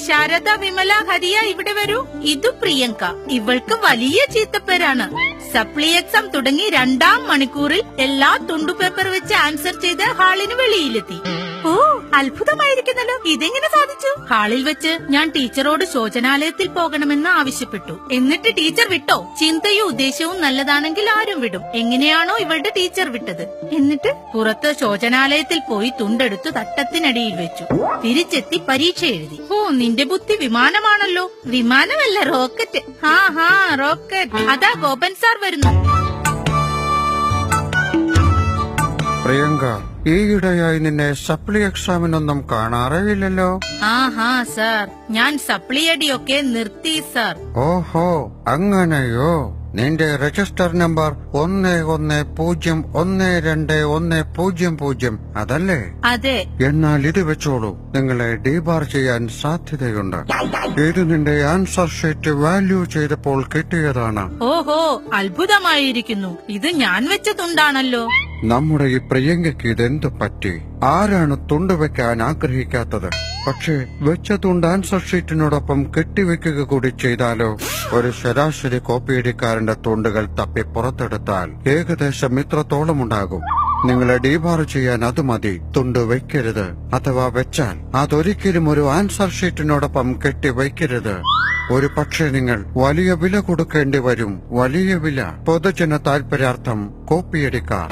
ശാരദ, വിമല, ഹരിയ ഇവിടെ വരൂ. ഇതു പ്രിയങ്ക. ഇവൾക്ക് വലിയ ചീത്തപ്പേരാണ്. സപ്ലി എക്സാം തുടങ്ങി 2-ാം മണിക്കൂറിൽ എല്ലാ തുണ്ടു പേപ്പർ വെച്ച് ആൻസർ ചെയ്ത് ഹാളിന് വെളിയിലെത്തി. ഓ, അത്ഭുതമായിരിക്കുന്നല്ലോ. ഇതെങ്ങനെ സാധിച്ചു? ഹാളിൽ വെച്ച് ഞാൻ ടീച്ചറോട് ശോചനാലയത്തിൽ പോകണമെന്ന് ആവശ്യപ്പെട്ടു. എന്നിട്ട് ടീച്ചർ വിട്ടോ? ചിന്തയും ഉദ്ദേശവും നല്ലതാണെങ്കിൽ ആരും വിടും. എങ്ങനെയാണോ ഇവളുടെ ടീച്ചർ വിട്ടത്. എന്നിട്ട് പുറത്ത് ശോചനാലയത്തിൽ പോയി തുണ്ടെടുത്തു തട്ടത്തിനടിയിൽ വെച്ചു. തിരിച്ചെത്തി പരീക്ഷ എഴുതി. ഓ, നിന്റെ ബുദ്ധി വിമാനമാണല്ലോ. വിമാനമല്ല, റോക്കറ്റ്. ഹാ റോക്കറ്റ്. അതാ ഗോപൻ സാർ വരുന്നു. പ്രിയങ്ക, ഈയിടെയായി നിന്നെ സപ്ലി എക്സാമിനൊന്നും കാണാറേയില്ലല്ലോ. ഹാ സാർ, ഞാൻ സപ്ലിയടിയൊക്കെ നിർത്തി സാർ. ഓഹോ, അങ്ങനെയോ? നിന്റെ രജിസ്റ്റർ നമ്പർ 11012100 അതല്ലേ? അതെ. എന്നാൽ ഇത് വെച്ചോളൂ, നിങ്ങളെ ഡീബാർ ചെയ്യാൻ സാധ്യതയുണ്ട്. ഇത് നിന്റെ ആൻസർ ഷീറ്റ് വാല്യൂ ചെയ്തപ്പോൾ കിട്ടിയതാണ്. ഓഹോ, അത്ഭുതമായിരിക്കുന്നു. ഇത് ഞാൻ വെച്ച തുണ്ടാണല്ലോ. നമ്മുടെ ഈ പ്രിയങ്കയ്ക്ക് ഇതെന്തു പറ്റി? ആരാണ് തുണ്ടുവെക്കാൻ ആഗ്രഹിക്കാത്തത്? പക്ഷേ വെച്ച തുണ്ട് ആൻസർ ഷീറ്റിനോടൊപ്പം കെട്ടിവെക്കുക കൂടി ചെയ്താലോ? ഒരു ശരാശരി കോപ്പിയടിക്കാരന്റെ തുണ്ടുകൾ തപ്പി പുറത്തെടുത്താൽ ഏകദേശം ഇത്രത്തോളം ഉണ്ടാകും. നിങ്ങളെ ഡീബാർ ചെയ്യാൻ അത് മതി. തുണ്ട് വെക്കരുത്. അഥവാ വെച്ചാൽ അതൊരിക്കലും ഒരു ആൻസർ ഷീറ്റിനോടൊപ്പം കെട്ടിവെക്കരുത്. ഒരു പക്ഷേ നിങ്ങൾ വലിയ വില കൊടുക്കേണ്ടി വരും. വലിയ വില. പൊതുജന താൽപര്യാർത്ഥം കോപ്പിയടിക്കാർ.